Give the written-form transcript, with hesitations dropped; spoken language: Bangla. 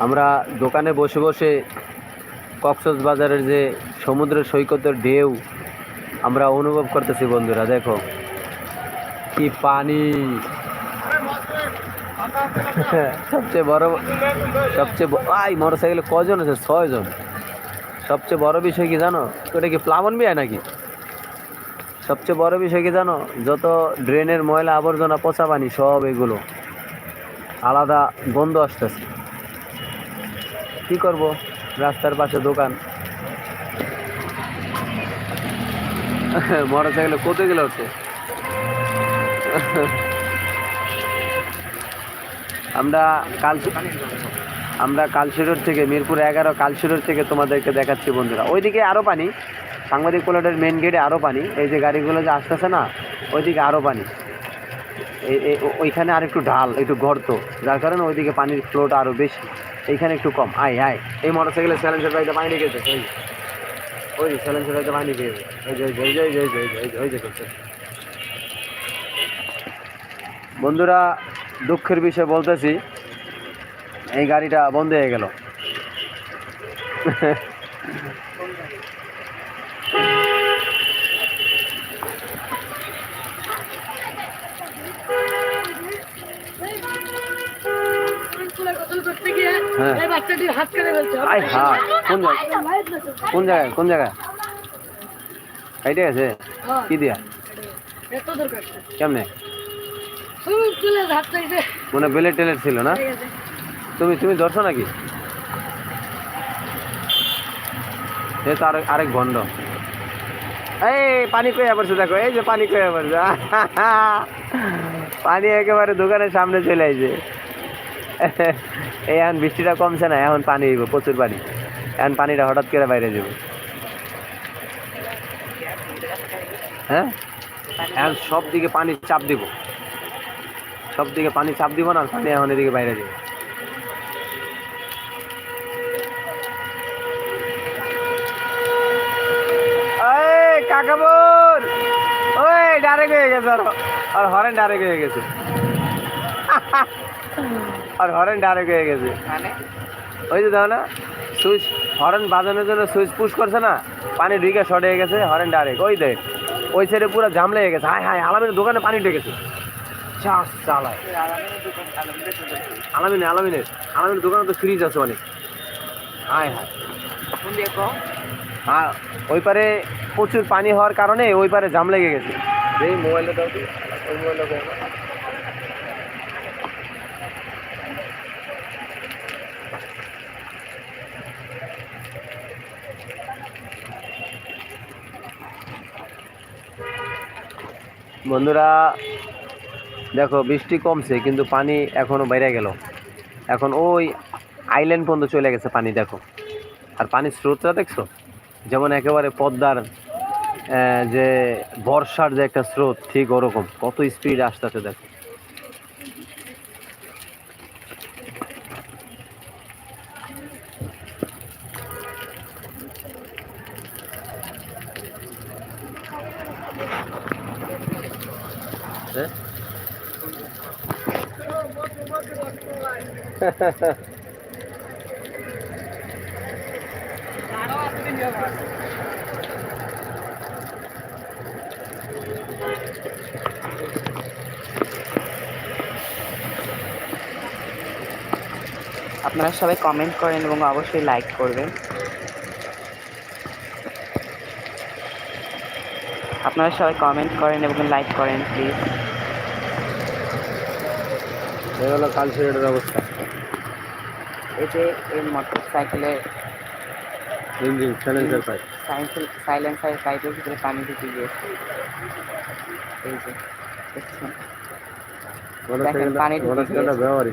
আমরা দোকানে বসে বসে কক্সবাজারের যে সমুদ্র সৈকতের ঢেউ আমরা অনুভব করতেছি বন্ধুরা। দেখো কি পানি। সবচেয়ে বড় আই মোটরসাইকেলে কজন আছে? 6 জন। সবচেয়ে বড় বিষয় কি জানো? ওটা কি প্লাবন বিয়া নাকি? সবচেয়ে বড় বিষয় কি জানো? যত ড্রেনের ময়লা আবর্জনা পচা পানি সব এগুলো আলাদা গন্ধ আসতেছে। কি করব, রাস্তার পাশে দোকান। মোটরসাইকেলে কোথায় গেলে হচ্ছে। আমরা কালশিরোড থেকে মিরপুর 11 কালশিরোড থেকে তোমাদেরকে দেখাচ্ছি বন্ধুরা। ওইদিকে আরও পানি, সাংবাদিক প্লটের মেন গেটে আরও পানি। এই যে গাড়িগুলো যে আসতেছে না, ওইদিকে আরও পানি। ওইখানে আর একটু ঢাল, একটু গর্ত, যার কারণে ওইদিকে পানির ফ্লোটা আরও বেশি, এইখানে একটু কম। আয় আয়, এই মোটরসাইকেলের স্যালেন্সার বাড়িতে পানি লেগেছে। ওই স্যালেন্সার বাড়িতে পানি লেগেছে। ওই যে বন্ধুরা, দুঃখের বিষয় বলতেছি, এই গাড়িটা বন্ধ হয়ে গেল। কোন জায়গায় এইটা আছে? কি দিয়া কেমনে? মনে বেলেট টেলেট ছিল না? তুমি ধরছো নাকি? এ তো আরেক ভণ্ড। এই পানি কয়ে পড়ছে, দেখো এই যে পানি কয়ে পড়ছে। পানি একেবারে দোকানের সামনে চলে আসছে। এই এখন বৃষ্টিটা কমছে না, এখন পানি হইব, প্রচুর পানি। এখন পানিটা হঠাৎ করে বাইরে যাব। হ্যাঁ, এখন সব দিকে পানির চাপ দিব, সব দিকে পানি চাপ দিব না, পানি এখন এদিকে বাইরে যাবে। কাকাবুর ওই ডাইরেক্ট হয়ে গেছে, আর হরেন ডাইরেক্ট হয়ে গেছে। আর হরেন ডাইরেক্ট হয়ে গেছে, ওই যে দেখো না, সুইচ হরেন বাজানোর জন্য সুইচ পুশ করছে না, পানি ঢুকে শর্ট হয়ে গেছে, হরেন ডাইরেক্ট। ওই দেখ ওই সাইডে পুরো জাম লেগে গেছে। হায় হায়, আলামিনের দোকানে পানি ঢুকেছে। চাষ চালায় আলামিনের দোকানে তো ফ্রিজ আছে অনেক। হায় হায়, হ্যাঁ, ওই পারে প্রচুর পানি হওয়ার কারণে ওই পারে জাম লেগে গেছে। এই মোবাইলটা দাও, ওই মোবাইলটা বন্ধুরা দেখো, বৃষ্টি কমছে কিন্তু পানি এখনো বাইরে গেল। এখন ওই আইল্যান্ড পর্যন্ত চলে গেছে পানি, দেখো। আর পানির স্রোতটা দেখছো, যেমন একেবারে পদ্মার যে বর্ষার যে একটা স্রোত, ঠিক ওরকম কত স্পিড আসতেছে দেখো। আপনারা সবাই কমেন্ট করেন এবং অবশ্যই লাইক করবেন। আপনারা সবাই কমেন্ট করেন এবং লাইক করেন প্লিজ। এই হলো কালশিরোডের অবস্থা। এই যে এই মোটর সাইকেলের ইঞ্জিন সাইলেন্সার পাইপ, সাইলেন্সারের পাইপের ভিতরে পানি ঢুকে গিয়েছে। এই যে দেখছেন, দেখেন পানি ঢুকে গিয়েছে।